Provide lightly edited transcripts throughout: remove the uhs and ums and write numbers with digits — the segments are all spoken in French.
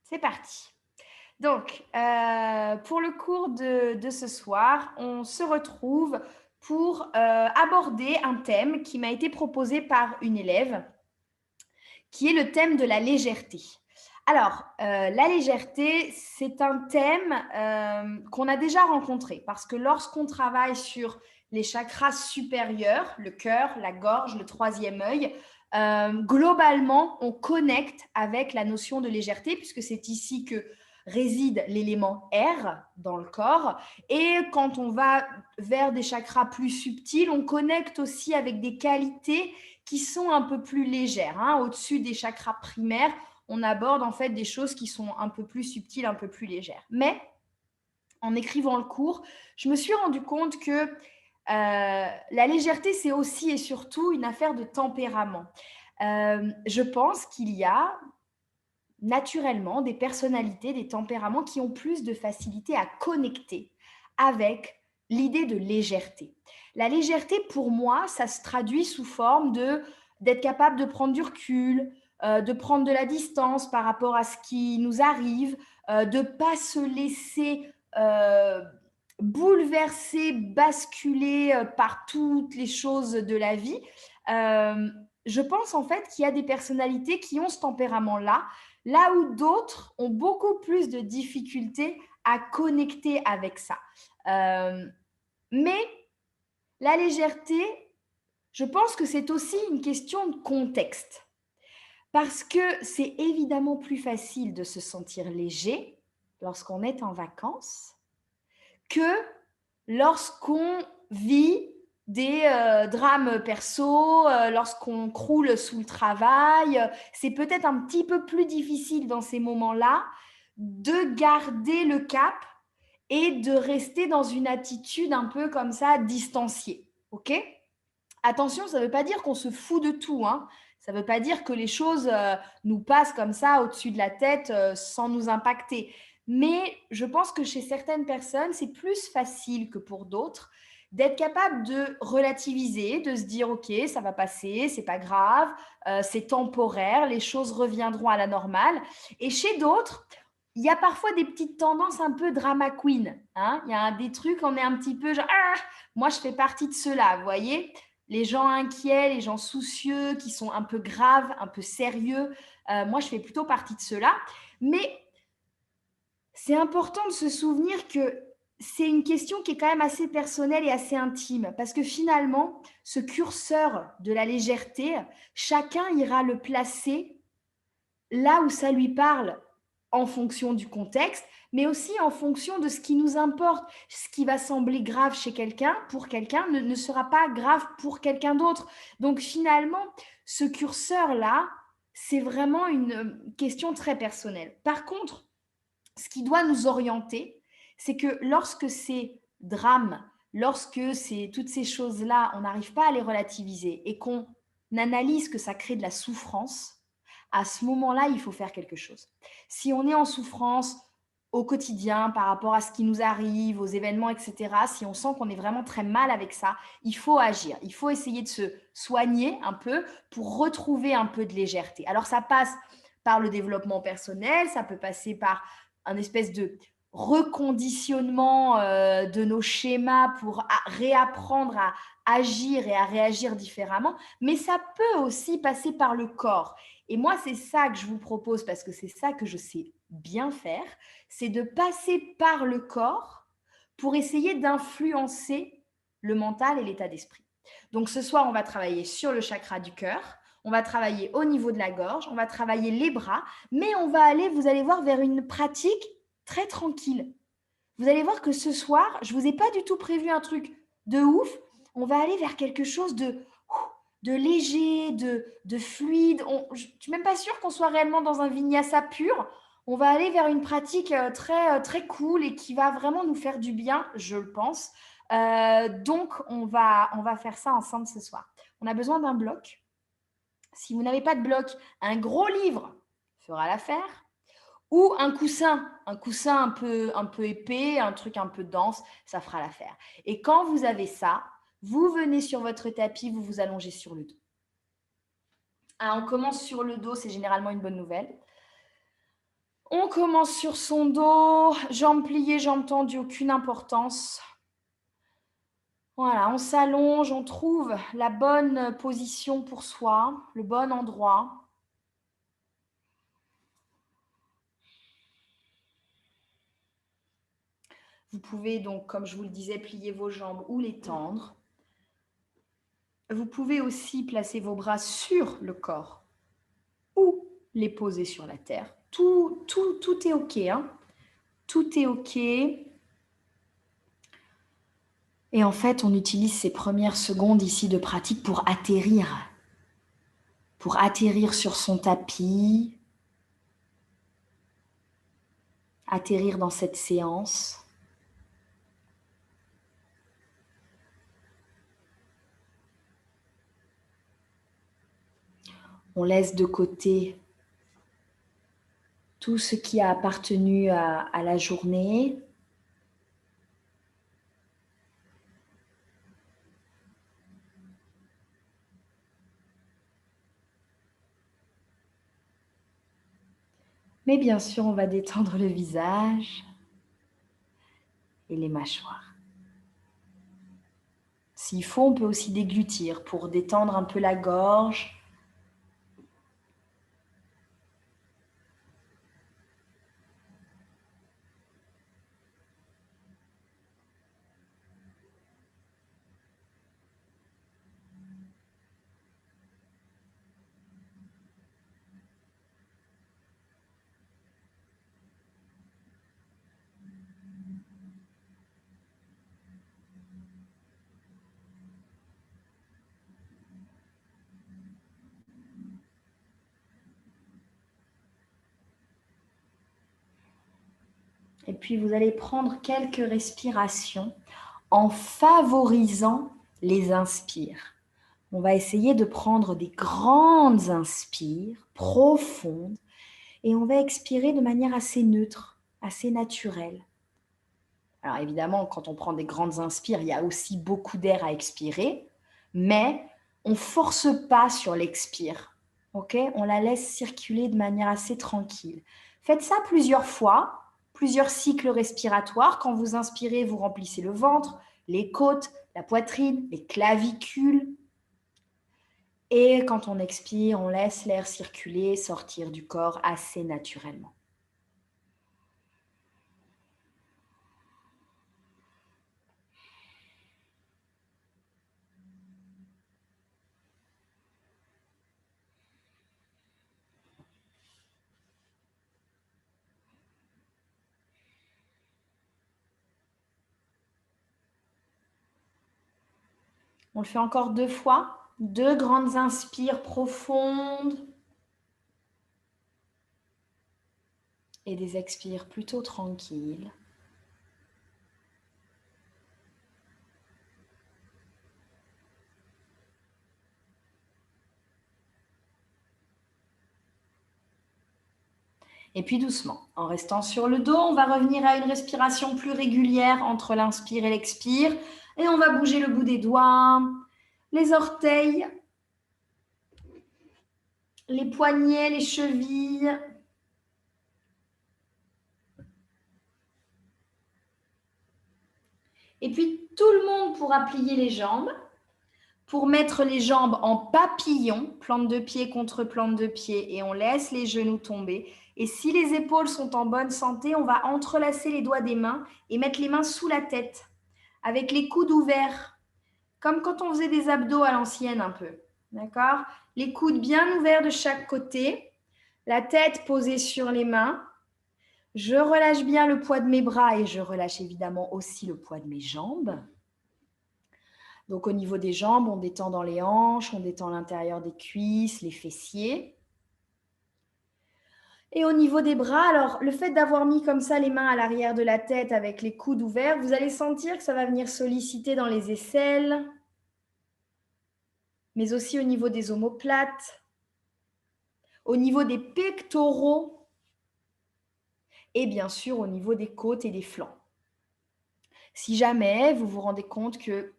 C'est parti. Donc, pour le cours de ce soir, on se retrouve pour aborder un thème qui m'a été proposé par une élève, qui est le thème de la légèreté. Alors, la légèreté, c'est un thème qu'on a déjà rencontré parce que lorsqu'on travaille sur les chakras supérieurs, le cœur, la gorge, le troisième œil, globalement, on connecte avec la notion de légèreté puisque c'est ici que réside l'élément air dans le corps. Et quand on va vers des chakras plus subtils, on connecte aussi avec des qualités qui sont un peu plus légères. Hein. Au-dessus des chakras primaires, on aborde en fait des choses qui sont un peu plus subtiles, un peu plus légères. Mais en écrivant le cours, je me suis rendu compte que la légèreté, c'est aussi et surtout une affaire de tempérament. Je pense qu'il y a naturellement des personnalités, des tempéraments qui ont plus de facilité à connecter avec l'idée de légèreté. La légèreté, pour moi, ça se traduit sous forme d'être capable de prendre du recul, de prendre de la distance par rapport à ce qui nous arrive, de ne pas se laisser bouleverser, basculer par toutes les choses de la vie. Je pense en fait qu'il y a des personnalités qui ont ce tempérament-là, là où d'autres ont beaucoup plus de difficultés à connecter avec ça. Mais la légèreté, je pense que c'est aussi une question de contexte. Parce que c'est évidemment plus facile de se sentir léger lorsqu'on est en vacances que lorsqu'on vit des drames perso, lorsqu'on croule sous le travail. C'est peut-être un petit peu plus difficile dans ces moments-là de garder le cap et de rester dans une attitude un peu comme ça, distanciée. OK? Attention, ça ne veut pas dire qu'on se fout de tout. Hein. Ça ne veut pas dire que les choses nous passent comme ça au-dessus de la tête sans nous impacter. Mais je pense que chez certaines personnes, c'est plus facile que pour d'autres d'être capable de relativiser, de se dire ok, ça va passer, c'est pas grave, c'est temporaire, les choses reviendront à la normale. Et chez d'autres, il y a parfois des petites tendances un peu drama queen. Hein. Il y a des trucs, on est un petit peu genre ah, moi je fais partie de ceux-là, vous voyez, les gens inquiets, les gens soucieux, qui sont un peu graves, un peu sérieux. Moi, je fais plutôt partie de ceux-là. Mais c'est important de se souvenir que c'est une question qui est quand même assez personnelle et assez intime, parce que finalement, ce curseur de la légèreté, chacun ira le placer là où ça lui parle en fonction du contexte, mais aussi en fonction de ce qui nous importe. Ce qui va sembler grave chez quelqu'un, pour quelqu'un, ne sera pas grave pour quelqu'un d'autre. Donc finalement, ce curseur-là, c'est vraiment une question très personnelle. Par contre, ce qui doit nous orienter, c'est que lorsque ces drames, lorsque toutes ces choses-là, on n'arrive pas à les relativiser et qu'on analyse que ça crée de la souffrance, à ce moment-là, il faut faire quelque chose. Si on est en souffrance au quotidien par rapport à ce qui nous arrive, aux événements, etc., si on sent qu'on est vraiment très mal avec ça, il faut agir. Il faut essayer de se soigner un peu pour retrouver un peu de légèreté. Alors, ça passe par le développement personnel, ça peut passer par un espèce de reconditionnement de nos schémas pour réapprendre à agir et à réagir différemment, mais ça peut aussi passer par le corps. Et moi, c'est ça que je vous propose parce que c'est ça que je sais bien faire, c'est de passer par le corps pour essayer d'influencer le mental et l'état d'esprit. Donc ce soir, on va travailler sur le chakra du cœur, on va travailler au niveau de la gorge, on va travailler les bras, mais on va aller, vous allez voir, vers une pratique très tranquille. Vous allez voir que ce soir, je ne vous ai pas du tout prévu un truc de ouf. On va aller vers quelque chose de léger, de fluide. Je ne suis même pas sûre qu'on soit réellement dans un vinyasa pur. On va aller vers une pratique très cool et qui va vraiment nous faire du bien, je le pense. Donc, on va faire ça ensemble ce soir. On a besoin d'un bloc. Si vous n'avez pas de bloc, un gros livre fera l'affaire. Ou un coussin un peu épais, un truc un peu dense, ça fera l'affaire. Et quand vous avez ça, vous venez sur votre tapis, vous vous allongez sur le dos. Ah, on commence sur le dos, c'est généralement une bonne nouvelle. On commence sur son dos, jambes pliées, jambes tendues, aucune importance. Voilà, on s'allonge, on trouve la bonne position pour soi, le bon endroit. Vous pouvez donc, comme je vous le disais, plier vos jambes ou les tendre. Vous pouvez aussi placer vos bras sur le corps ou les poser sur la terre. Tout est OK. Hein. Tout est OK. Et en fait, on utilise ces premières secondes ici de pratique pour atterrir. Pour atterrir sur son tapis. Atterrir dans cette séance. On laisse de côté tout ce qui a appartenu à la journée. Mais bien sûr, on va détendre le visage et les mâchoires. S'il faut, on peut aussi déglutir pour détendre un peu la gorge. Et puis, vous allez prendre quelques respirations en favorisant les inspires. On va essayer de prendre des grandes inspires profondes et on va expirer de manière assez neutre, assez naturelle. Alors évidemment, quand on prend des grandes inspires, il y a aussi beaucoup d'air à expirer, mais on ne force pas sur l'expire. Okay, on la laisse circuler de manière assez tranquille. Faites ça plusieurs fois, plusieurs cycles respiratoires. Quand vous inspirez, vous remplissez le ventre, les côtes, la poitrine, les clavicules. Et quand on expire, on laisse l'air circuler, sortir du corps assez naturellement. On le fait encore 2 fois. 2 grandes inspires profondes. Et des expires plutôt tranquilles. Et puis doucement, en restant sur le dos, on va revenir à une respiration plus régulière entre l'inspire et l'expire. Et on va bouger le bout des doigts, les orteils, les poignets, les chevilles. Et puis tout le monde pourra plier les jambes pour mettre les jambes en papillon, plante de pied contre plante de pied, et on laisse les genoux tomber. Et si les épaules sont en bonne santé, on va entrelacer les doigts des mains et mettre les mains sous la tête, avec les coudes ouverts, comme quand on faisait des abdos à l'ancienne un peu. D'accord? Les coudes bien ouverts de chaque côté, la tête posée sur les mains. Je relâche bien le poids de mes bras et je relâche évidemment aussi le poids de mes jambes. Donc au niveau des jambes, on détend dans les hanches, on détend l'intérieur des cuisses, les fessiers. Et au niveau des bras, alors le fait d'avoir mis comme ça les mains à l'arrière de la tête avec les coudes ouverts, vous allez sentir que ça va venir solliciter dans les aisselles, mais aussi au niveau des omoplates, au niveau des pectoraux et bien sûr au niveau des côtes et des flancs. Si jamais vous vous rendez compte que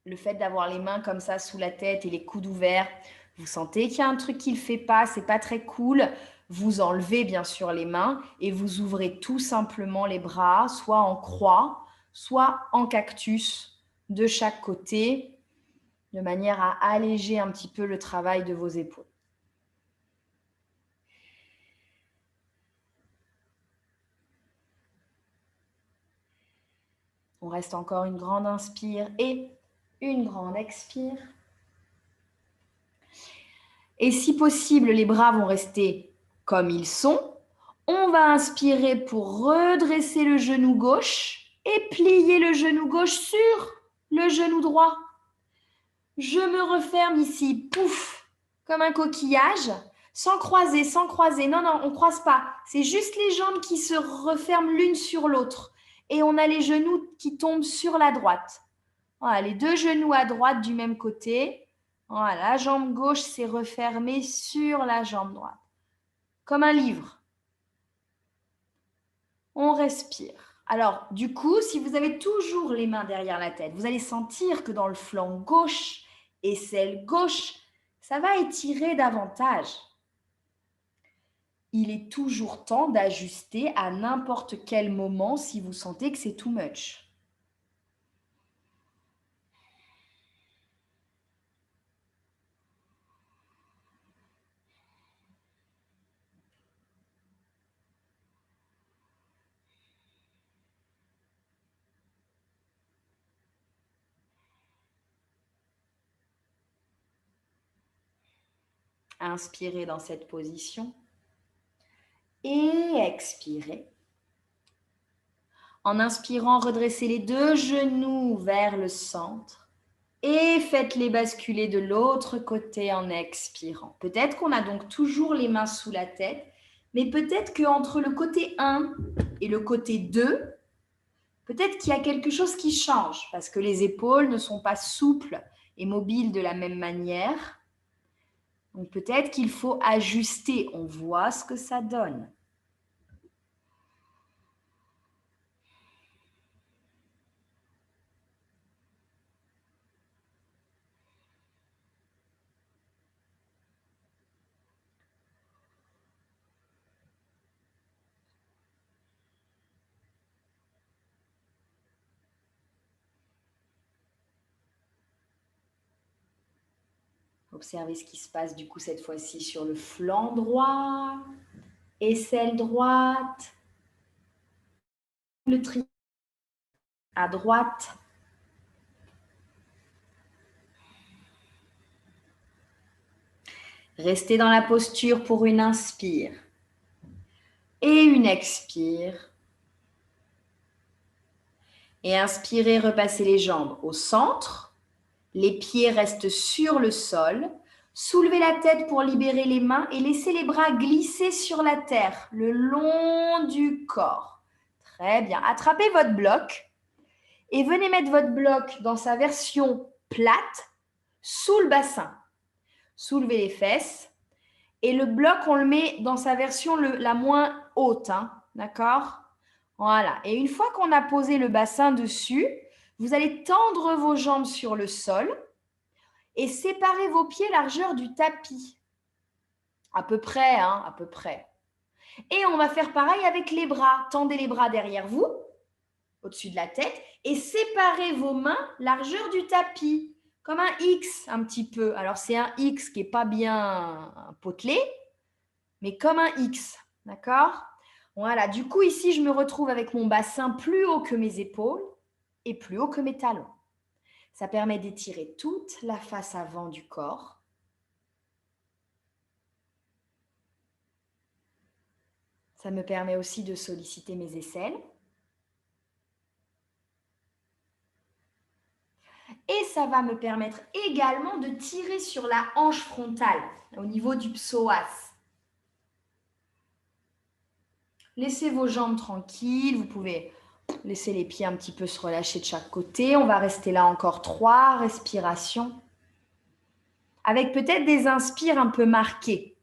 le fait d'avoir les mains comme ça sous la tête et les coudes ouverts, vous sentez qu'il y a un truc qui ne le fait pas, c'est pas très cool, Vous enlevez bien sûr les mains et vous ouvrez tout simplement les bras, soit en croix, soit en cactus de chaque côté, de manière à alléger un petit peu le travail de vos épaules. On reste encore une grande inspire et une grande expire. Et si possible, les bras vont rester comme ils sont. On va inspirer pour redresser le genou gauche et plier le genou gauche sur le genou droit. Je me referme ici, pouf, comme un coquillage, sans croiser, sans croiser. Non, non, on ne croise pas. C'est juste les jambes qui se referment l'une sur l'autre. Et on a les genoux qui tombent sur la droite. Voilà, les deux genoux à droite du même côté. Voilà, la jambe gauche s'est refermée sur la jambe droite. Comme un livre. On respire. Alors, du coup, si vous avez toujours les mains derrière la tête, vous allez sentir que dans le flanc gauche et celle gauche, ça va étirer davantage. Il est toujours temps d'ajuster à n'importe quel moment si vous sentez que c'est too much. Inspirez dans cette position et expirez. En inspirant, redressez les deux genoux vers le centre et faites-les basculer de l'autre côté en expirant. Peut-être qu'on a donc toujours les mains sous la tête, mais peut-être qu'entre le côté 1 et le côté 2, peut-être qu'il y a quelque chose qui change parce que les épaules ne sont pas souples et mobiles de la même manière. Donc peut-être qu'il faut ajuster. On voit ce que ça donne. Observez ce qui se passe du coup cette fois-ci sur le flanc droit, aisselle droite, le triangle à droite. Restez dans la posture pour une inspire et une expire. Et inspirez, repassez les jambes au centre. Les pieds restent sur le sol. Soulevez la tête pour libérer les mains et laissez les bras glisser sur la terre, le long du corps. Très bien. Attrapez votre bloc et venez mettre votre bloc dans sa version plate sous le bassin. Soulevez les fesses et le bloc, on le met dans sa version la moins haute. D'accord ? Voilà. Et une fois qu'on a posé le bassin dessus, vous allez tendre vos jambes sur le sol et séparer vos pieds largeur du tapis. À peu près, à peu près. Et on va faire pareil avec les bras. Tendez les bras derrière vous, au-dessus de la tête, et séparez vos mains largeur du tapis, comme un X un petit peu. Alors c'est un X qui n'est pas bien potelé, mais comme un X, d'accord ? Voilà, du coup ici je me retrouve avec mon bassin plus haut que mes épaules et plus haut que mes talons. Ça permet d'étirer toute la face avant du corps. Ça me permet aussi de solliciter mes aisselles. Et ça va me permettre également de tirer sur la hanche frontale, au niveau du psoas. Laissez vos jambes tranquilles, vous pouvez laisser les pieds un petit peu se relâcher de chaque côté. On va rester là encore 3 respirations, avec peut-être des inspires un peu marquées.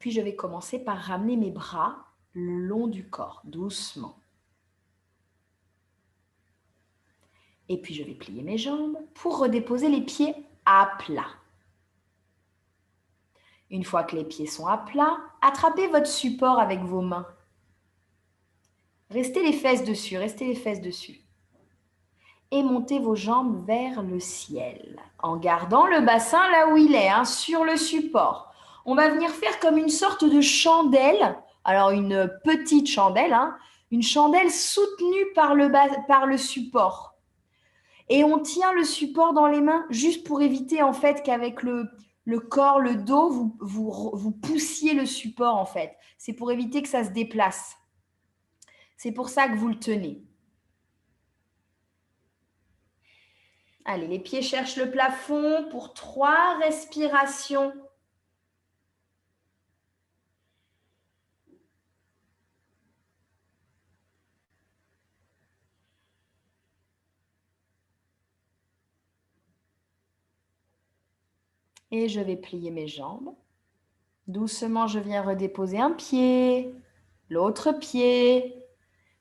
Puis, je vais commencer par ramener mes bras le long du corps, doucement. Et puis, je vais plier mes jambes pour redéposer les pieds à plat. Une fois que les pieds sont à plat, attrapez votre support avec vos mains. Restez les fesses dessus, restez les fesses dessus. Et montez vos jambes vers le ciel, en gardant le bassin là où il est, sur le support. On va venir faire comme une sorte de chandelle, alors une petite chandelle, une chandelle soutenue par le support. Et on tient le support dans les mains juste pour éviter en fait qu'avec le corps, le dos, vous poussiez le support en fait. C'est pour éviter que ça se déplace. C'est pour ça que vous le tenez. Allez, les pieds cherchent le plafond pour 3 respirations. Et je vais plier mes jambes. Doucement, je viens redéposer un pied, l'autre pied.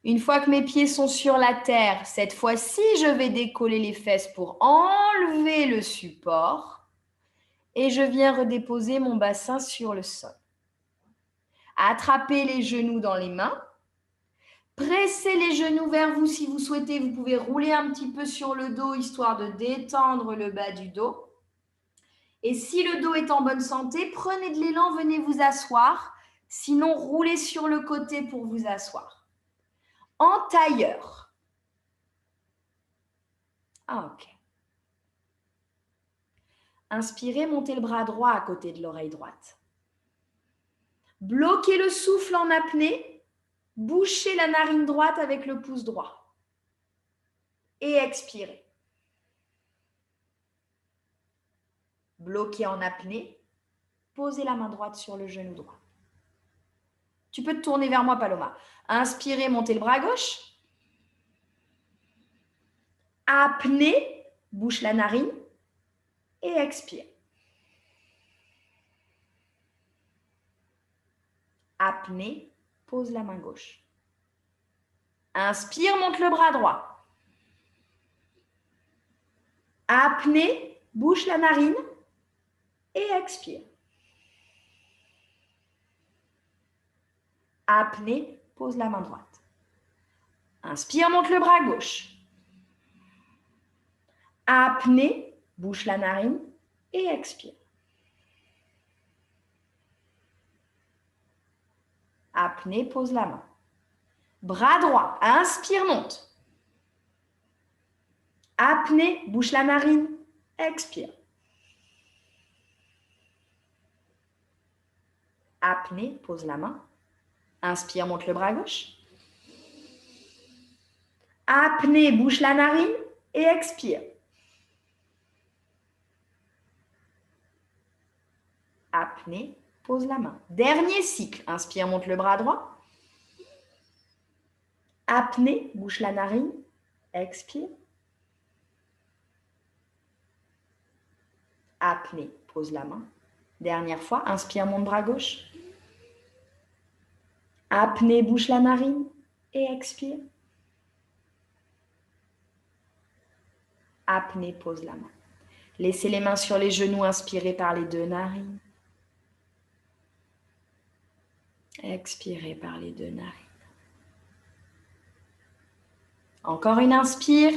Une fois que mes pieds sont sur la terre, cette fois-ci, je vais décoller les fesses pour enlever le support. Et je viens redéposer mon bassin sur le sol. Attrapez les genoux dans les mains. Pressez les genoux vers vous si vous souhaitez. Vous pouvez rouler un petit peu sur le dos, histoire de détendre le bas du dos. Et si le dos est en bonne santé, prenez de l'élan, venez vous asseoir. Sinon, roulez sur le côté pour vous asseoir. En tailleur. Ok. Inspirez, montez le bras droit à côté de l'oreille droite. Bloquez le souffle en apnée. Bouchez la narine droite avec le pouce droit. Et expirez. Bloquez en apnée. Posez la main droite sur le genou droit. Tu peux te tourner vers moi, Paloma. Inspirez, montez le bras gauche. Apnée, bouche la narine. Et expire. Apnée, pose la main gauche. Inspire, monte le bras droit. Apnée, bouche la narine et expire. Apnée, pose la main droite. Inspire, monte le bras gauche. Apnée, bouche la narine et expire. Apnée, pose la main. Bras droit, inspire, monte. Apnée, bouche la narine, expire. Apnée, pose la main. Inspire, monte le bras gauche. Apnée, bouche la narine et expire. Apnée, pose la main. Dernier cycle. Inspire, monte le bras droit. Apnée, bouche la narine, expire. Apnée, pose la main. Dernière fois, inspire, monte bras gauche. Apnée, bouche la narine et expire. Apnée, pose la main. Laissez les mains sur les genoux, inspirez par les 2 narines. Expirez par les 2 narines. Encore une inspire.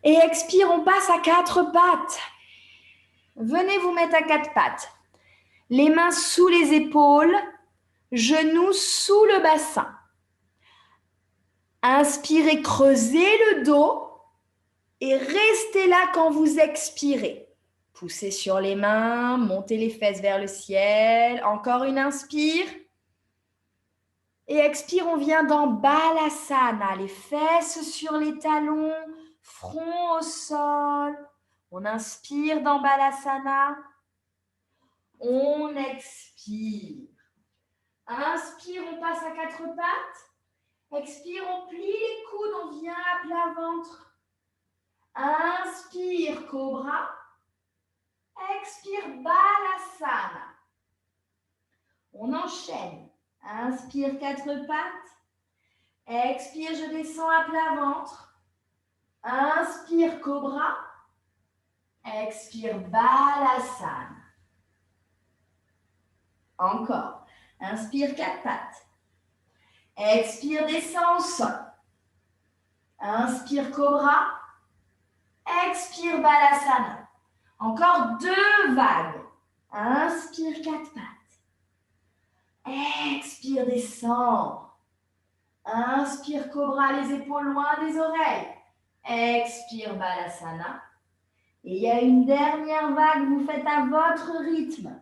Et expire, on passe à 4 pattes. Venez vous mettre à 4 pattes. Les mains sous les épaules, genoux sous le bassin. Inspirez, creusez le dos et restez là quand vous expirez. Poussez sur les mains, montez les fesses vers le ciel. Encore une inspire. Et expire, on vient dans Balasana. Les fesses sur les talons, front au sol. On inspire dans Balasana. On expire. Inspire, on passe à 4 pattes. Expire, on plie les coudes, on vient à plat ventre. Inspire, cobra. Expire, Balasana. On enchaîne. Inspire, quatre pattes. Expire, je descends à plat ventre. Inspire, Cobra. Expire, Balasana. Encore. Inspire, quatre pattes. Expire, descends au sol. Inspire, Cobra. Expire, Balasana. Encore deux vagues. Inspire, quatre pattes. Expire, descends. Inspire, Cobra, les épaules loin des oreilles. Expire, Balasana. Et il y a une dernière vague, vous faites à votre rythme.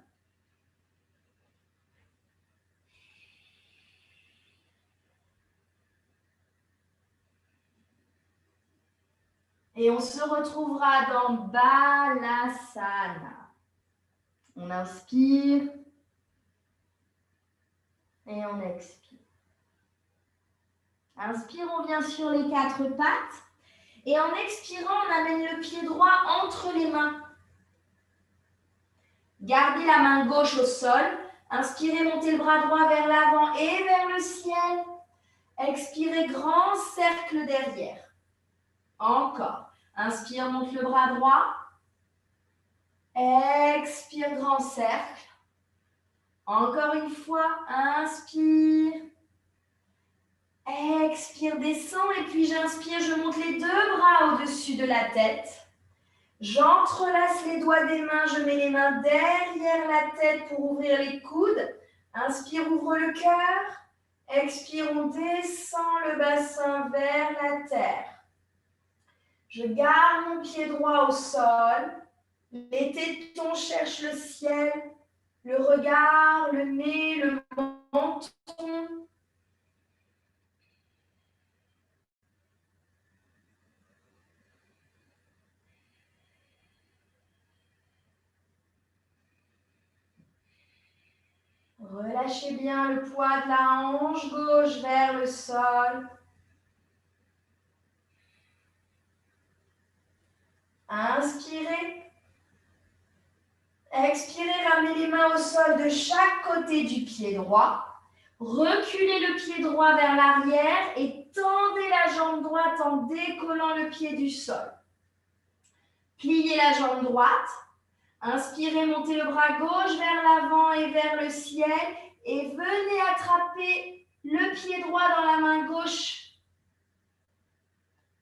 Et on se retrouvera dans Balasana. On inspire et on expire. Inspire, on vient sur les quatre pattes. Et en expirant, on amène le pied droit entre les mains. Gardez la main gauche au sol. Inspirez, montez le bras droit vers l'avant et vers le ciel. Expirez, grand cercle derrière. Encore. Inspire, monte le bras droit. Expire, grand cercle. Encore une fois, inspire. Expire, descends. Et puis j'inspire, je monte les deux bras au-dessus de la tête. J'entrelace les doigts des mains, je mets les mains derrière la tête pour ouvrir les coudes. Inspire, ouvre le cœur. Expire, on descend le bassin vers la terre. Je garde mon pied droit au sol. Les tétons cherchent le ciel. Le regard, le nez, le menton. Relâchez bien le poids de la hanche gauche vers le sol. Inspirez. Expirez, ramenez les mains au sol de chaque côté du pied droit. Reculez le pied droit vers l'arrière et tendez la jambe droite en décollant le pied du sol. Pliez la jambe droite. Inspirez, montez le bras gauche vers l'avant et vers le ciel. Et venez attraper le pied droit dans la main gauche.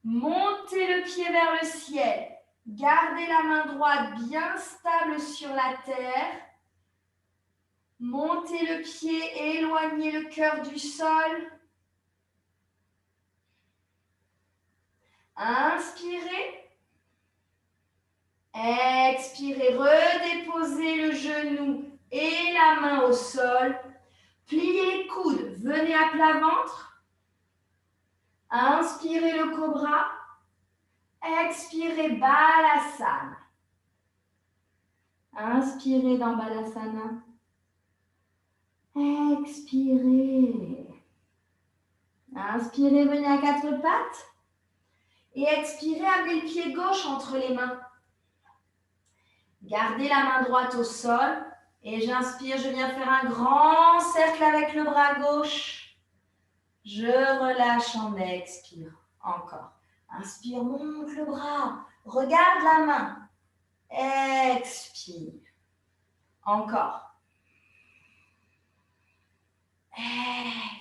Montez le pied vers le ciel. Gardez la main droite bien stable sur la terre. Montez le pied, éloignez le cœur du sol. Inspirez. Expirez, redéposez le genou et la main au sol. Pliez les coudes, venez à plat ventre. Inspirez le cobra. Expirez Balasana. Inspirez dans Balasana. Expirez. Inspirez, venez à quatre pattes. Et expirez, amenez le pied gauche entre les mains. Gardez la main droite au sol. Et j'inspire, je viens faire un grand cercle avec le bras gauche. Je relâche en expire. Encore. Inspire, monte le bras. Regarde la main. Expire. Encore.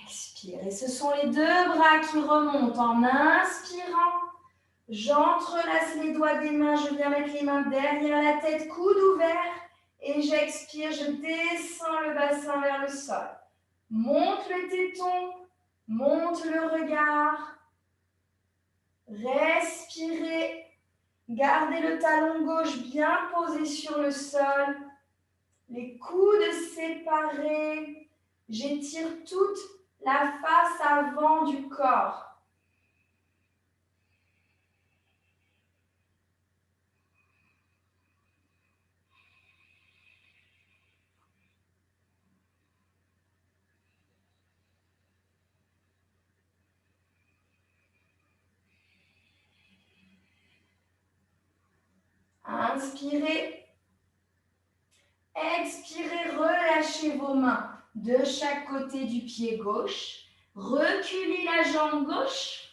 Expire. Et ce sont les deux bras qui remontent en inspirant. J'entrelace les doigts des mains. Je viens mettre les mains derrière la tête, coude ouvert. Et j'expire. Je descends le bassin vers le sol. Monte le téton. Monte le regard. Respirez. Gardez le talon gauche bien posé sur le sol. Les coudes séparés. J'étire toute la face avant du corps. Inspirez. Expirez, relâchez vos mains de chaque côté du pied gauche. Reculez la jambe gauche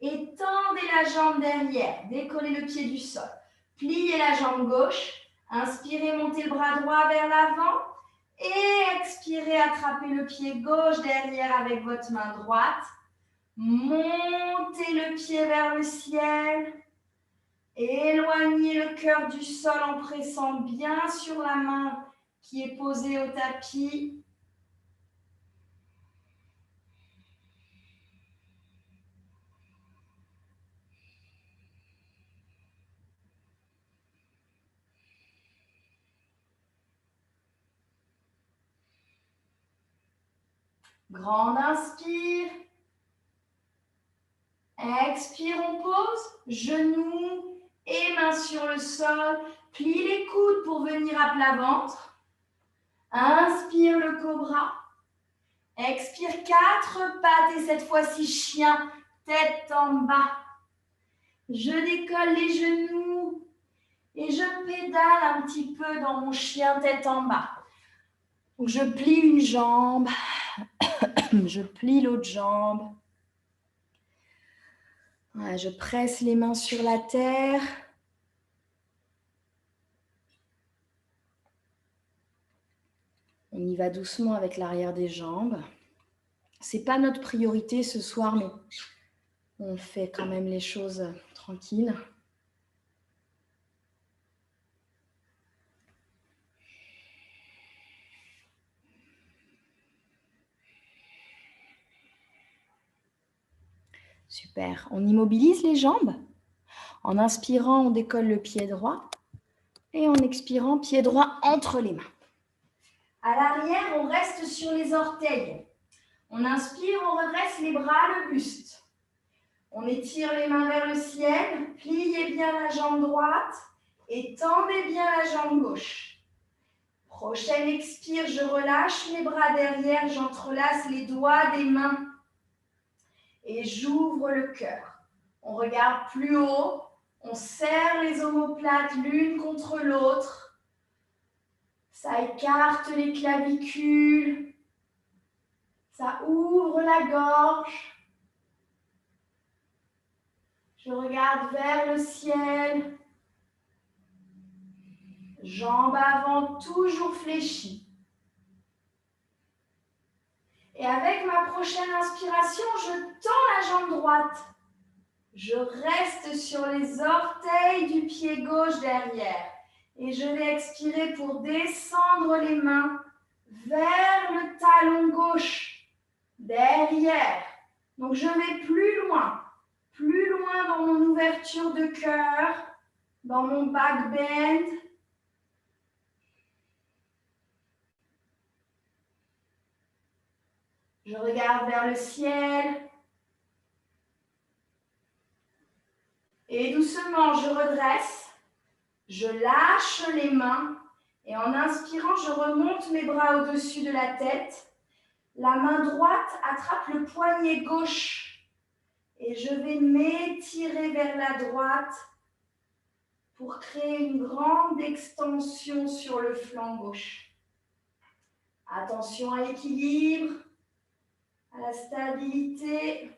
et tendez la jambe derrière. Décollez le pied du sol. Pliez la jambe gauche. Inspirez, montez le bras droit vers l'avant. Et expirez, attrapez le pied gauche derrière avec votre main droite. Montez le pied vers le ciel. Éloignez le cœur du sol en pressant bien sur la main qui est posée au tapis. Grande inspire. Expire, on pose. Genoux et mains sur le sol. Plie les coudes pour venir à plat ventre. Inspire le cobra. Expire, 4 pattes et cette fois-ci chien, tête en bas. Je décolle les genoux et je pédale un petit peu dans mon chien, tête en bas. Donc je plie une jambe, je plie l'autre jambe. Voilà, je presse les mains sur la terre. On y va doucement avec l'arrière des jambes. Ce n'est pas notre priorité ce soir, mais on fait quand même les choses tranquilles. Super. On immobilise les jambes. En inspirant, on décolle le pied droit. Et en expirant, pied droit entre les mains. À l'arrière, on reste sur les orteils. On inspire, on redresse les bras, le buste. On étire les mains vers le ciel. Pliez bien la jambe droite et tendez bien la jambe gauche. Prochaine expire, je relâche mes bras derrière, j'entrelace les doigts des mains. Et j'ouvre le cœur. On regarde plus haut, on serre les omoplates l'une contre l'autre. Ça écarte les clavicules. Ça ouvre la gorge. Je regarde vers le ciel. Jambes avant toujours fléchies. Et avec ma prochaine inspiration, je tends la jambe droite. Je reste sur les orteils du pied gauche derrière. Et je vais expirer pour descendre les mains vers le talon gauche, derrière. Donc je vais plus loin dans mon ouverture de cœur, dans mon back bend. Je regarde vers le ciel. Et doucement, je redresse. Je lâche les mains. Et en inspirant, je remonte mes bras au-dessus de la tête. La main droite attrape le poignet gauche. Et je vais m'étirer vers la droite pour créer une grande extension sur le flanc gauche. Attention à l'équilibre, à la stabilité.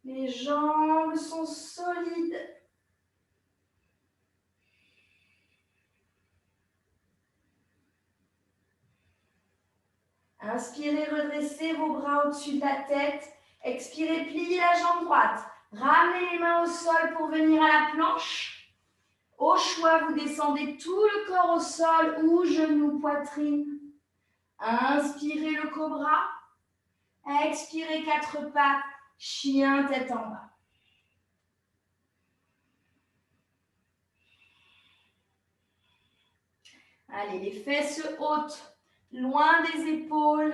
Les jambes sont solides. Inspirez, redressez vos bras au-dessus de la tête. Expirez, pliez la jambe droite. Ramenez les mains au sol pour venir à la planche. Au choix, vous descendez tout le corps au sol ou genoux, poitrine. Inspirez le cobra. Expirez, 4 pattes. Chien, tête en bas. Allez, les fesses hautes, loin des épaules.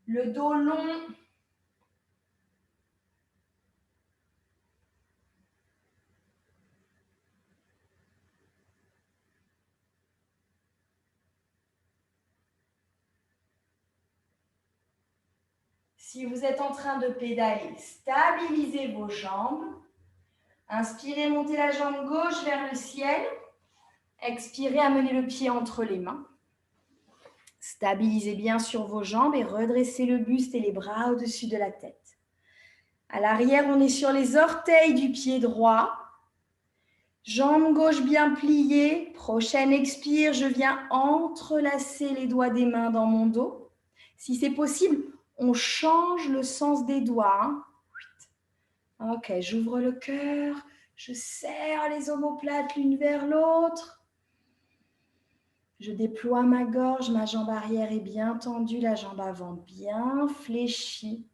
Le dos long. Si vous êtes en train de pédaler, stabilisez vos jambes. Inspirez, montez la jambe gauche vers le ciel. Expirez, amenez le pied entre les mains. Stabilisez bien sur vos jambes et redressez le buste et les bras au-dessus de la tête. À l'arrière, on est sur les orteils du pied droit. Jambe gauche bien pliée. Prochaine expire, je viens entrelacer les doigts des mains dans mon dos. Si c'est possible, on change le sens des doigts. Ok, j'ouvre le cœur. Je serre les omoplates l'une vers l'autre. Je déploie ma gorge, ma jambe arrière est bien tendue, la jambe avant bien fléchie.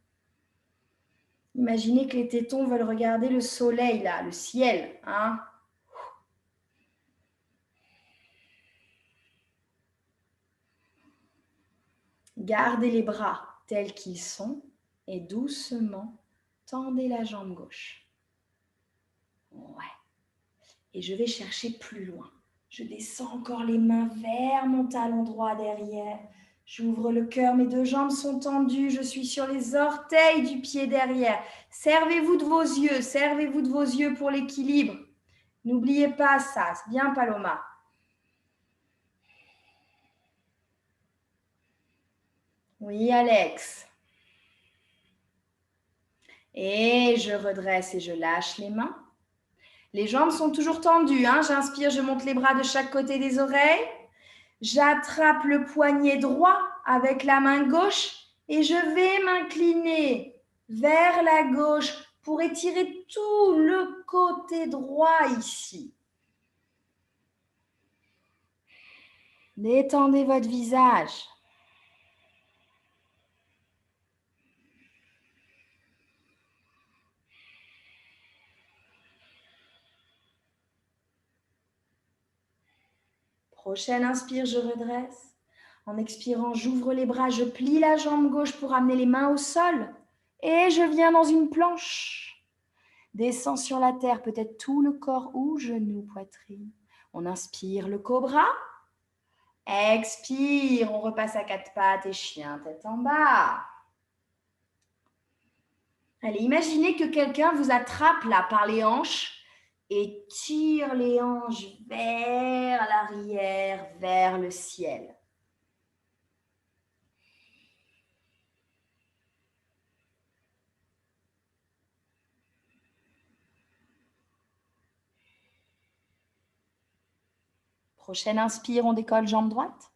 Imaginez que les tétons veulent regarder le soleil, là, le ciel. Hein? Gardez les bras tels qu'ils sont et doucement tendez la jambe gauche. Ouais. Et je vais chercher plus loin. Je descends encore les mains vers mon talon droit derrière. J'ouvre le cœur, mes deux jambes sont tendues. Je suis sur les orteils du pied derrière. Servez-vous de vos yeux pour l'équilibre. N'oubliez pas ça, c'est bien Paloma. Oui, Alex. Et je redresse et je lâche les mains. Les jambes sont toujours tendues. Hein? J'inspire, je monte les bras de chaque côté des oreilles. J'attrape le poignet droit avec la main gauche et je vais m'incliner vers la gauche pour étirer tout le côté droit ici. Détendez votre visage. Prochaine inspire, je redresse. En expirant, j'ouvre les bras, je plie la jambe gauche pour amener les mains au sol. Et je viens dans une planche. Descends sur la terre, peut-être tout le corps ou genoux, poitrine. On inspire le cobra. Expire, on repasse à quatre pattes et chien, tête en bas. Allez, imaginez que quelqu'un vous attrape là par les hanches et tire les hanches vers l'arrière, vers le ciel. Prochaine inspire, on décolle jambe droite.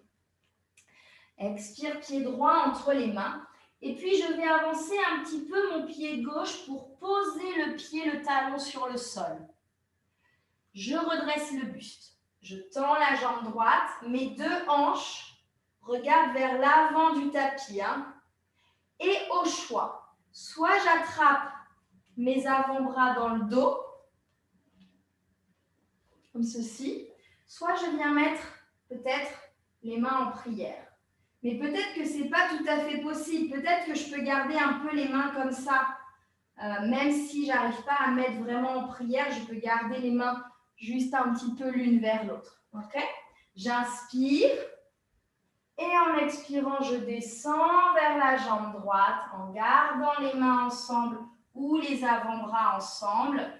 Expire, pied droit entre les mains. Et puis, je vais avancer un petit peu mon pied gauche pour poser le pied, le talon sur le sol. Je redresse le buste. Je tends la jambe droite. Mes deux hanches regardent vers l'avant du tapis. Hein. Et au choix, soit j'attrape mes avant-bras dans le dos, comme ceci, soit je viens mettre peut-être les mains en prière. Mais peut-être que ce n'est pas tout à fait possible. Peut-être que je peux garder un peu les mains comme ça. Même si je n'arrive pas à mettre vraiment en prière, je peux garder les mains juste un petit peu l'une vers l'autre. Okay? J'inspire. Et en expirant, je descends vers la jambe droite en gardant les mains ensemble ou les avant-bras ensemble.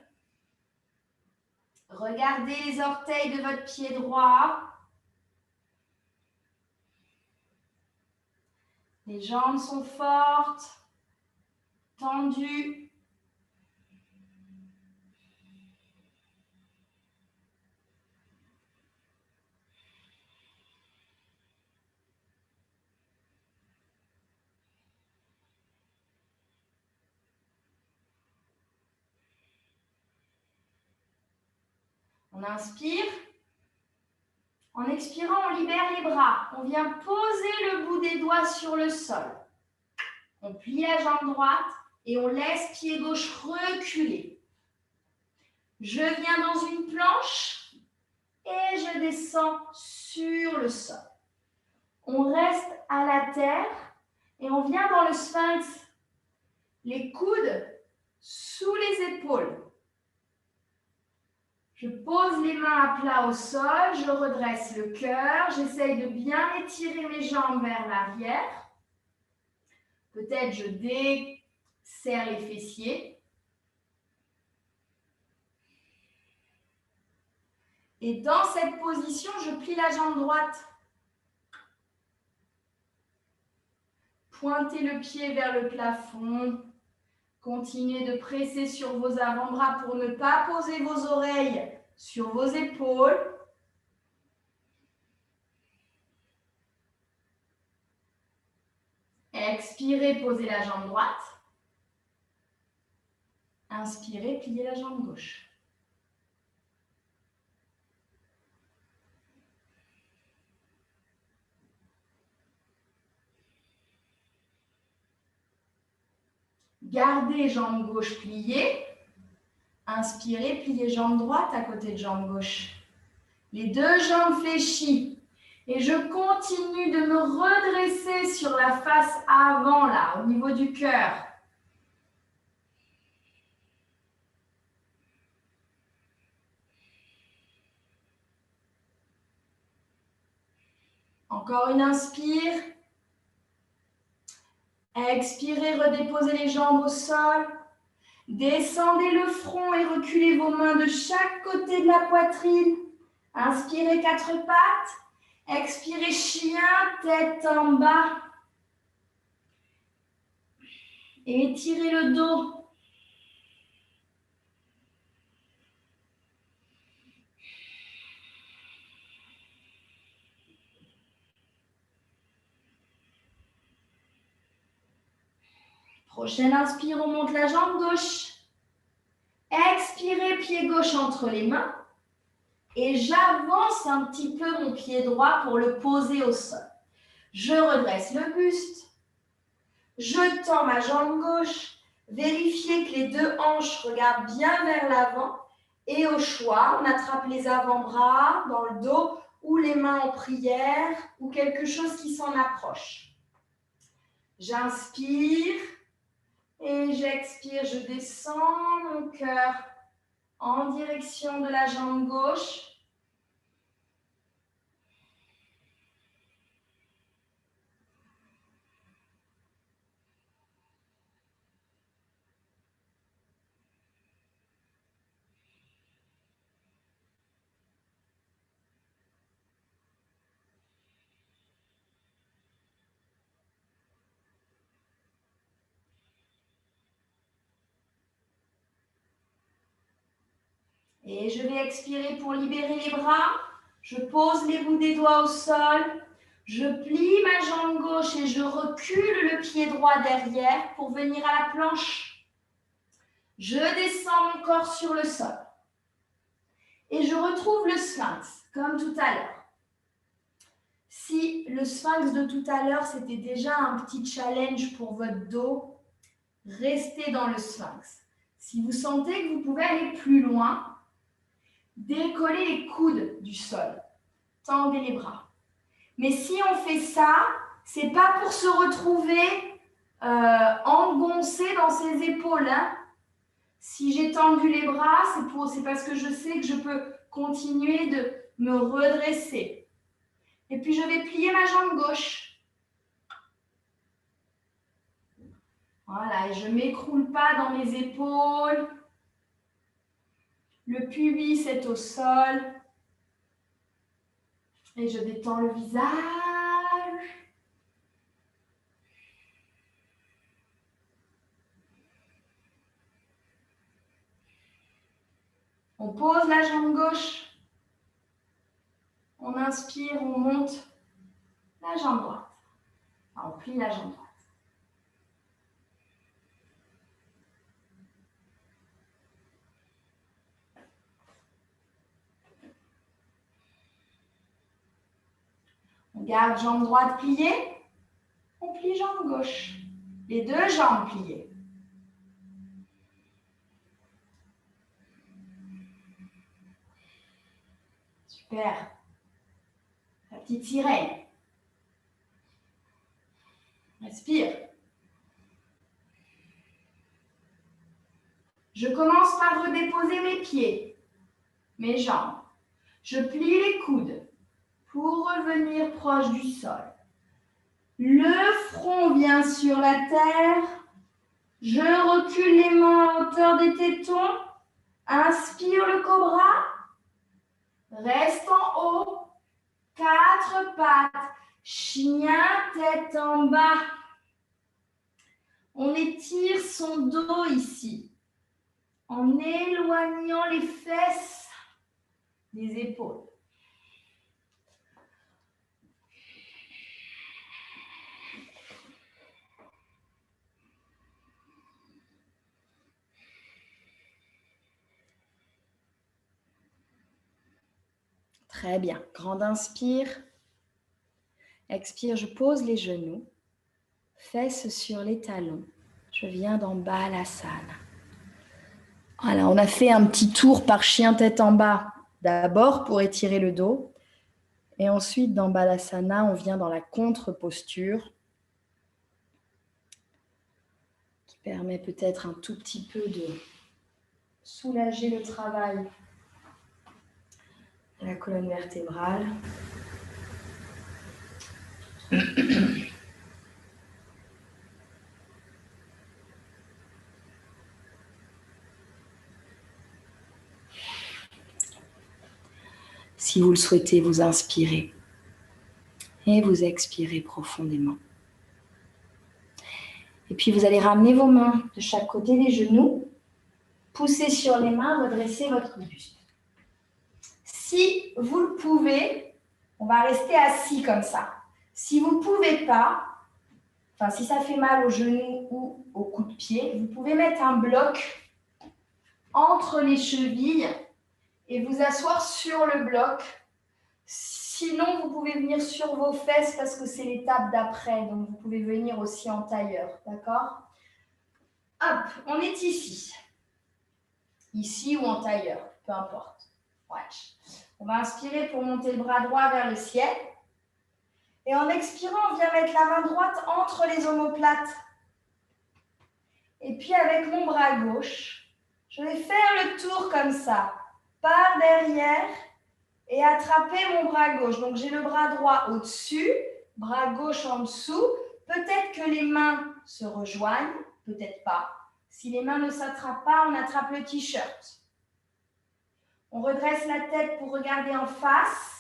Regardez les orteils de votre pied droit. Les jambes sont fortes, tendues. On inspire. En expirant, on libère les bras. On vient poser le bout des doigts sur le sol. On plie la jambe droite et on laisse pied gauche reculer. Je viens dans une planche et je descends sur le sol. On reste à la terre et on vient dans le sphinx. Les coudes sous les épaules. Je pose les mains à plat au sol, je redresse le cœur, j'essaye de bien étirer mes jambes vers l'arrière. Peut-être je desserre les fessiers. Et dans cette position, je plie la jambe droite. Pointez le pied vers le plafond. Continuez de presser sur vos avant-bras pour ne pas poser vos oreilles sur vos épaules. Expirez, posez la jambe droite. Inspirez, pliez la jambe gauche. Gardez jambe gauche pliée. Inspirez, pliez jambe droite à côté de jambe gauche. Les deux jambes fléchies. Et je continue de me redresser sur la face avant, là, au niveau du cœur. Encore une inspire. Expirez, redéposez les jambes au sol. Descendez le front et reculez vos mains de chaque côté de la poitrine. Inspirez, quatre pattes. Expirez, chien, tête en bas. Et étirez le dos. Prochaine inspire, on monte la jambe gauche. Expirez, pied gauche entre les mains. Et j'avance un petit peu mon pied droit pour le poser au sol. Je redresse le buste. Je tends ma jambe gauche. Vérifiez que les deux hanches regardent bien vers l'avant. Et au choix, on attrape les avant-bras dans le dos ou les mains en prière ou quelque chose qui s'en approche. J'inspire et j'expire. Je descends mon cœur en direction de la jambe gauche. Et je vais expirer pour libérer les bras. Je pose les bouts des doigts au sol. Je plie ma jambe gauche et je recule le pied droit derrière pour venir à la planche. Je descends mon corps sur le sol. Et je retrouve le sphinx, comme tout à l'heure. Si le sphinx de tout à l'heure, c'était déjà un petit challenge pour votre dos, restez dans le sphinx. Si vous sentez que vous pouvez aller plus loin, décollez les coudes du sol. Tendez les bras. Mais si on fait ça, c'est pas pour se retrouver engoncé dans ses épaules. Hein. Si j'ai tendu les bras, c'est parce que je sais que je peux continuer de me redresser. Et puis je vais plier ma jambe gauche. Voilà, et je ne m'écroule pas dans mes épaules. Le pubis est au sol. Et je détends le visage. On pose la jambe gauche. On inspire, on monte la jambe droite. On plie la jambe droite. On garde jambe droite pliée. On plie jambe gauche. Les deux jambes pliées. Super. La petite sirène. Respire. Je commence par redéposer mes pieds, mes jambes. Je plie les coudes pour revenir proche du sol. Le front vient sur la terre. Je recule les mains à hauteur des tétons. Inspire le cobra. Reste en haut. Quatre pattes. Chien, tête en bas. On étire son dos ici, en éloignant les fesses des épaules. Très bien. Grande inspire. Expire, je pose les genoux. Fesses sur les talons. Je viens dans Balasana. Voilà, on a fait un petit tour par chien tête en bas. D'abord pour étirer le dos. Et ensuite, dans Balasana, on vient dans la contre-posture. Qui permet peut-être un tout petit peu de soulager le travail de la colonne vertébrale. Si vous le souhaitez, vous inspirez et vous expirez profondément. Et puis vous allez ramener vos mains de chaque côté des genoux, pousser sur les mains, redresser votre buste. Si vous le pouvez, on va rester assis comme ça. Si vous ne pouvez pas, enfin si ça fait mal aux genoux ou au cou de pied, vous pouvez mettre un bloc entre les chevilles et vous asseoir sur le bloc. Sinon, vous pouvez venir sur vos fesses parce que c'est l'étape d'après. Donc, vous pouvez venir aussi en tailleur. D'accord? Hop, on est ici. Ici ou en tailleur, peu importe. Watch. On va inspirer pour monter le bras droit vers le ciel. Et en expirant, on vient mettre la main droite entre les omoplates. Et puis, avec mon bras gauche, je vais faire le tour comme ça. Par derrière. Et attraper mon bras gauche. Donc, j'ai le bras droit au-dessus, bras gauche en dessous. Peut-être que les mains se rejoignent, peut-être pas. Si les mains ne s'attrapent pas, on attrape le t-shirt. On redresse la tête pour regarder en face.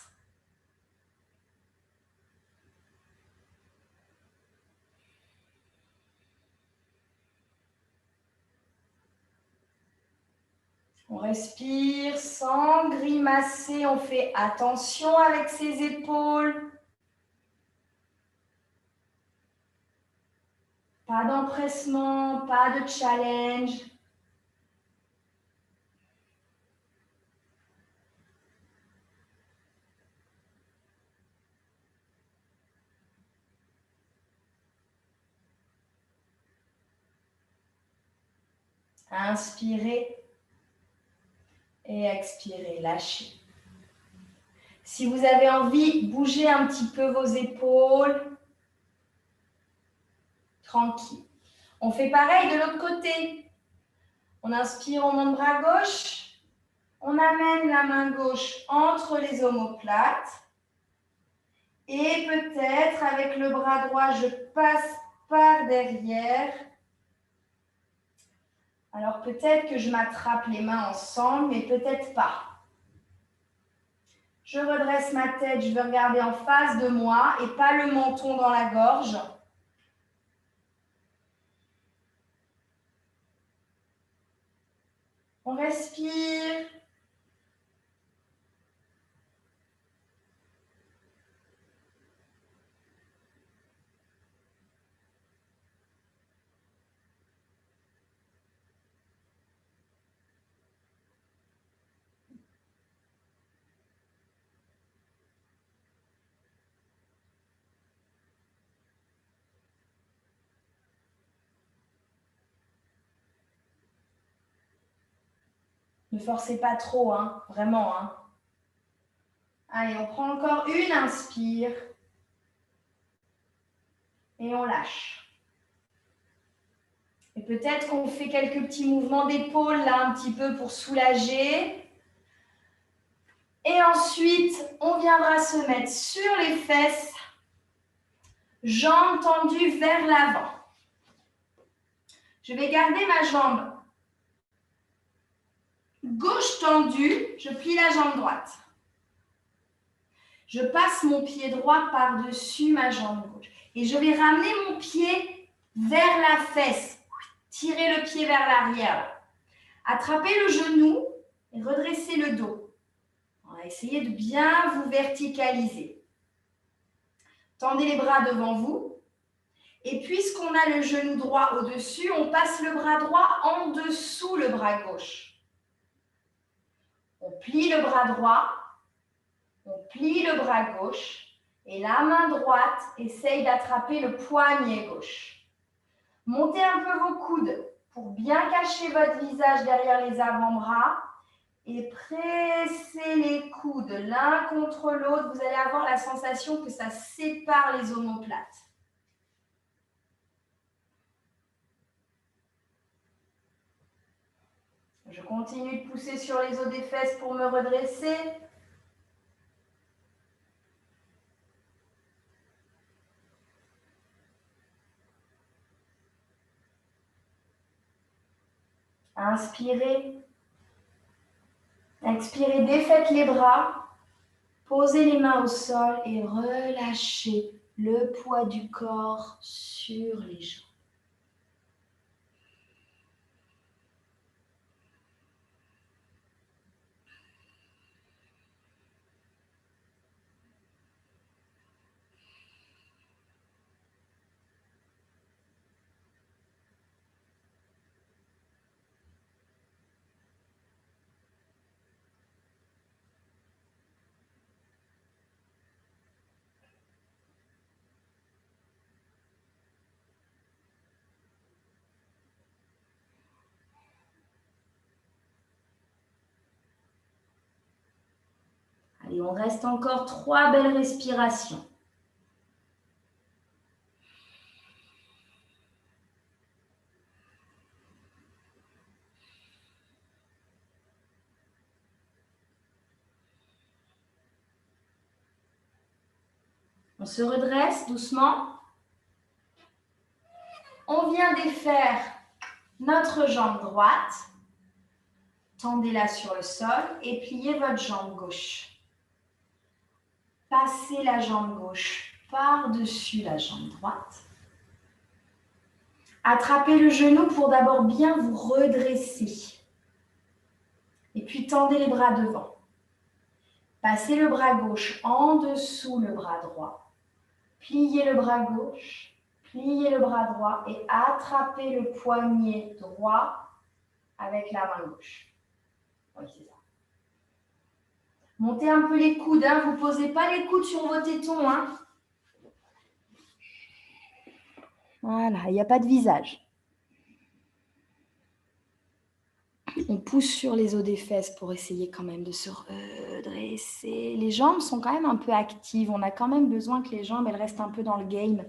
On respire sans grimacer. On fait attention avec ses épaules. Pas d'empressement, pas de challenge. Inspirez et expirez, lâchez. Si vous avez envie, bougez un petit peu vos épaules. Tranquille. On fait pareil de l'autre côté. On inspire, on monte bras gauche. On amène la main gauche entre les omoplates. Et peut-être avec le bras droit, je passe par derrière. Alors peut-être que je m'attrape les mains ensemble, mais peut-être pas. Je redresse ma tête, je vais regarder en face de moi et pas le menton dans la gorge. On respire. Ne forcez pas trop, hein, vraiment. Hein. Allez, on prend encore une inspire. Et on lâche. Et peut-être qu'on fait quelques petits mouvements d'épaule là, un petit peu pour soulager. Et ensuite, on viendra se mettre sur les fesses, jambes tendues vers l'avant. Je vais garder ma jambe gauche tendue, je plie la jambe droite. Je passe mon pied droit par-dessus ma jambe gauche. Et je vais ramener mon pied vers la fesse. Tirez le pied vers l'arrière. Attrapez le genou et redressez le dos. On va essayer de bien vous verticaliser. Tendez les bras devant vous. Et puisqu'on a le genou droit au-dessus, on passe le bras droit en dessous le bras gauche. On plie le bras droit, on plie le bras gauche et la main droite essaye d'attraper le poignet gauche. Montez un peu vos coudes pour bien cacher votre visage derrière les avant-bras et pressez les coudes l'un contre l'autre. Vous allez avoir la sensation que ça sépare les omoplates. Je continue de pousser sur les os des fesses pour me redresser. Inspirez. Expirez, défaites les bras. Posez les mains au sol et relâchez le poids du corps sur les jambes. Allez, on reste encore 3 belles respirations. On se redresse doucement. On vient défaire notre jambe droite. Tendez-la sur le sol et pliez votre jambe gauche. Passez la jambe gauche par-dessus la jambe droite. Attrapez le genou pour d'abord bien vous redresser. Et puis tendez les bras devant. Passez le bras gauche en dessous le bras droit. Pliez le bras gauche, pliez le bras droit et attrapez le poignet droit avec la main gauche. Oui, c'est ça. Montez un peu les coudes, hein. Vous ne posez pas les coudes sur vos tétons. Hein. Voilà, il n'y a pas de visage. On pousse sur les os des fesses pour essayer quand même de se redresser. Les jambes sont quand même un peu actives. On a quand même besoin que les jambes elles restent un peu dans le game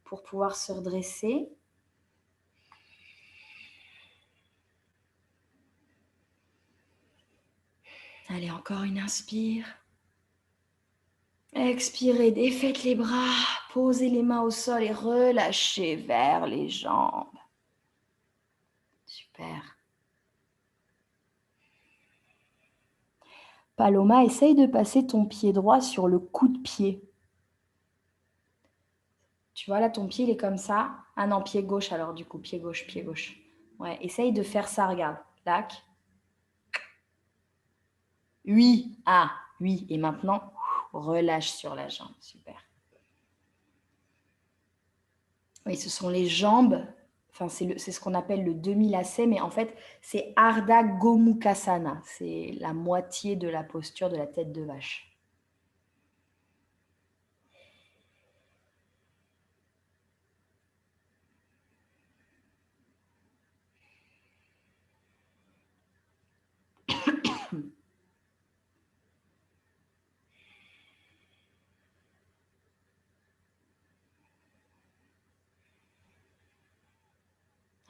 pour pouvoir se redresser. Allez, encore une inspire. Expirez, défaites les bras, posez les mains au sol et relâchez vers les jambes. Super. Paloma, essaye de passer ton pied droit sur le coup de pied. Tu vois, là, ton pied, il est comme ça. Ah non, pied gauche alors, du coup, pied gauche, pied gauche. Ouais, essaye de faire ça, regarde. Tac. Oui, ah, oui. Et maintenant, relâche sur la jambe. Super. Oui, ce sont les jambes. Enfin, c'est ce qu'on appelle le demi-lacet, mais en fait, c'est Ardha Gomukhasana. C'est la moitié de la posture de la tête de vache.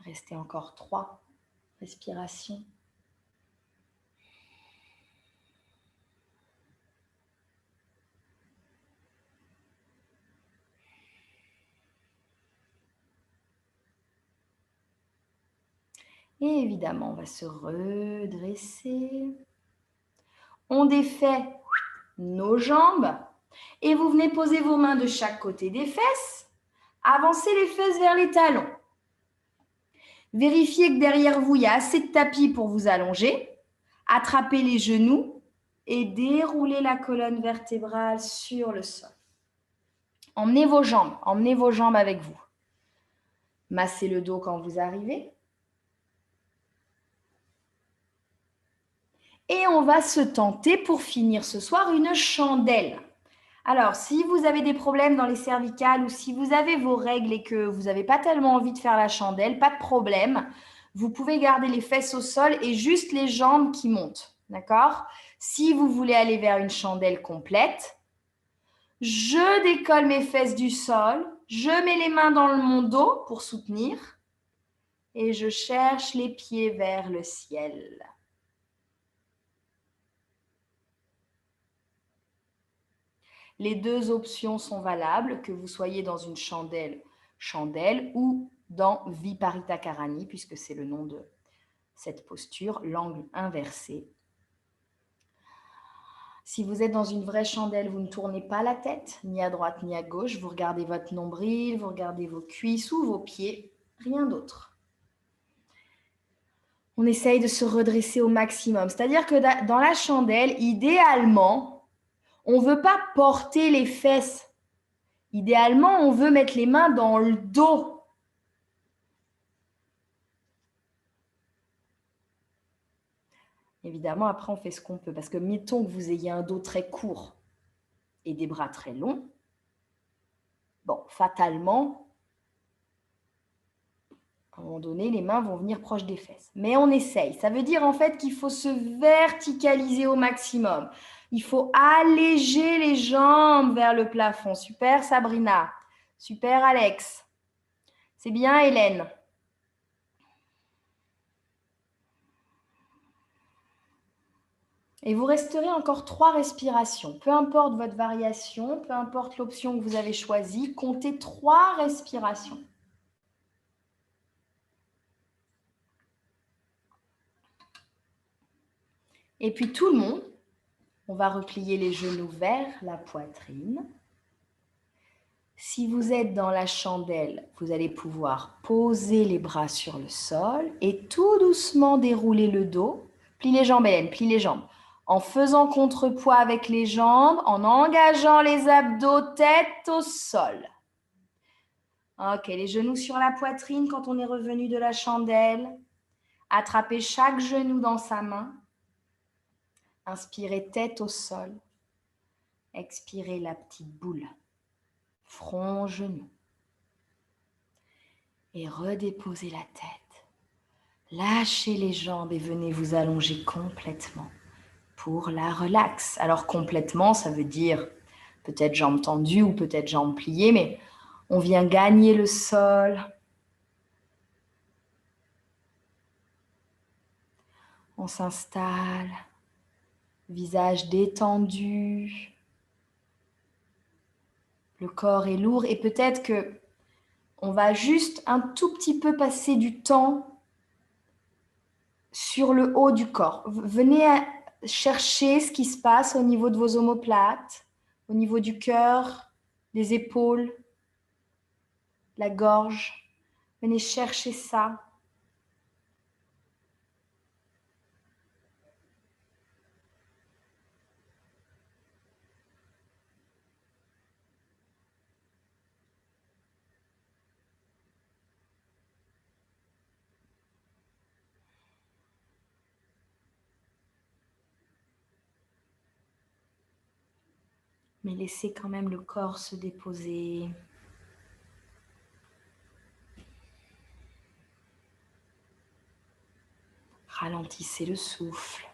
Restez encore 3 respirations. Et évidemment, on va se redresser. On défait nos jambes et vous venez poser vos mains de chaque côté des fesses. Avancez les fesses vers les talons. Vérifiez que derrière vous, il y a assez de tapis pour vous allonger. Attrapez les genoux et déroulez la colonne vertébrale sur le sol. Emmenez vos jambes avec vous. Massez le dos quand vous arrivez. Et on va se tenter pour finir ce soir une chandelle. Alors, si vous avez des problèmes dans les cervicales ou si vous avez vos règles et que vous n'avez pas tellement envie de faire la chandelle, pas de problème. Vous pouvez garder les fesses au sol et juste les jambes qui montent. D'accord? Si vous voulez aller vers une chandelle complète, je décolle mes fesses du sol, je mets les mains dans mon dos pour soutenir et je cherche les pieds vers le ciel. Les deux options sont valables, que vous soyez dans une chandelle ou dans Viparita Karani, puisque c'est le nom de cette posture, l'angle inversé. Si vous êtes dans une vraie chandelle, vous ne tournez pas la tête, ni à droite ni à gauche. Vous regardez votre nombril, vous regardez vos cuisses ou vos pieds, rien d'autre. On essaye de se redresser au maximum. C'est-à-dire que dans la chandelle, idéalement, on ne veut pas porter les fesses. Idéalement, on veut mettre les mains dans le dos. Évidemment, après, on fait ce qu'on peut. Parce que mettons que vous ayez un dos très court et des bras très longs. Bon, fatalement, à un moment donné, les mains vont venir proches des fesses. Mais on essaye. Ça veut dire en fait qu'il faut se verticaliser au maximum. Il faut alléger les jambes vers le plafond. Super Sabrina. Super Alex. C'est bien Hélène. Et vous resterez encore 3 respirations. Peu importe votre variation, peu importe l'option que vous avez choisie, comptez 3 respirations. Et puis tout le monde, on va replier les genoux vers la poitrine. Si vous êtes dans la chandelle, vous allez pouvoir poser les bras sur le sol et tout doucement dérouler le dos. Plie les jambes, Hélène, plie les jambes. En faisant contrepoids avec les jambes, en engageant les abdos, tête au sol. Ok, les genoux sur la poitrine quand on est revenu de la chandelle. Attrapez chaque genou dans sa main. Inspirez tête au sol. Expirez la petite boule. Front, genou. Et redéposez la tête. Lâchez les jambes et venez vous allonger complètement pour la relax. Alors complètement, ça veut dire peut-être jambes tendues ou peut-être jambes pliées, mais on vient gagner le sol. On s'installe, visage détendu. Le corps est lourd et peut-être que on va juste un tout petit peu passer du temps sur le haut du corps. Venez chercher ce qui se passe au niveau de vos omoplates, au niveau du cœur, des épaules, la gorge. Venez chercher ça. Mais laissez quand même le corps se déposer. Ralentissez le souffle.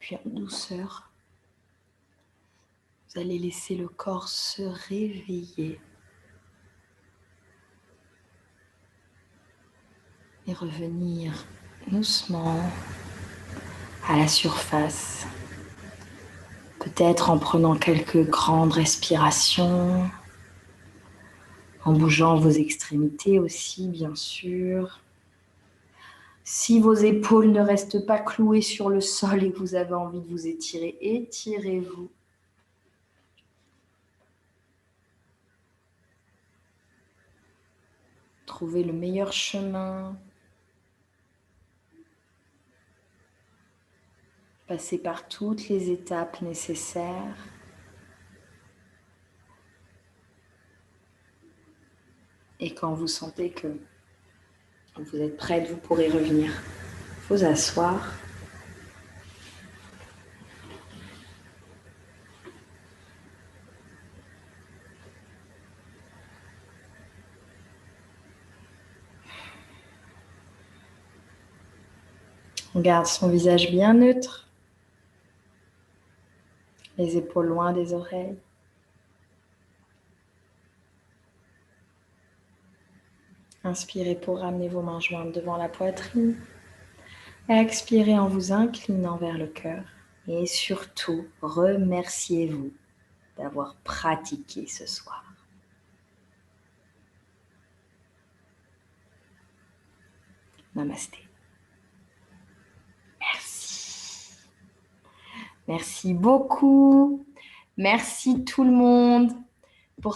Puis en douceur, vous allez laisser le corps se réveiller et revenir doucement à la surface. Peut-être en prenant quelques grandes respirations, en bougeant vos extrémités aussi, bien sûr. Si vos épaules ne restent pas clouées sur le sol et que vous avez envie de vous étirer, étirez-vous. Trouvez le meilleur chemin. Passez par toutes les étapes nécessaires. Et quand vous sentez que vous êtes prête, vous pourrez revenir vous asseoir. On garde son visage bien neutre, les épaules loin des oreilles. Inspirez pour ramener vos mains jointes devant la poitrine. Expirez en vous inclinant vers le cœur. Et surtout, remerciez-vous d'avoir pratiqué ce soir. Namasté. Merci. Merci beaucoup. Merci tout le monde.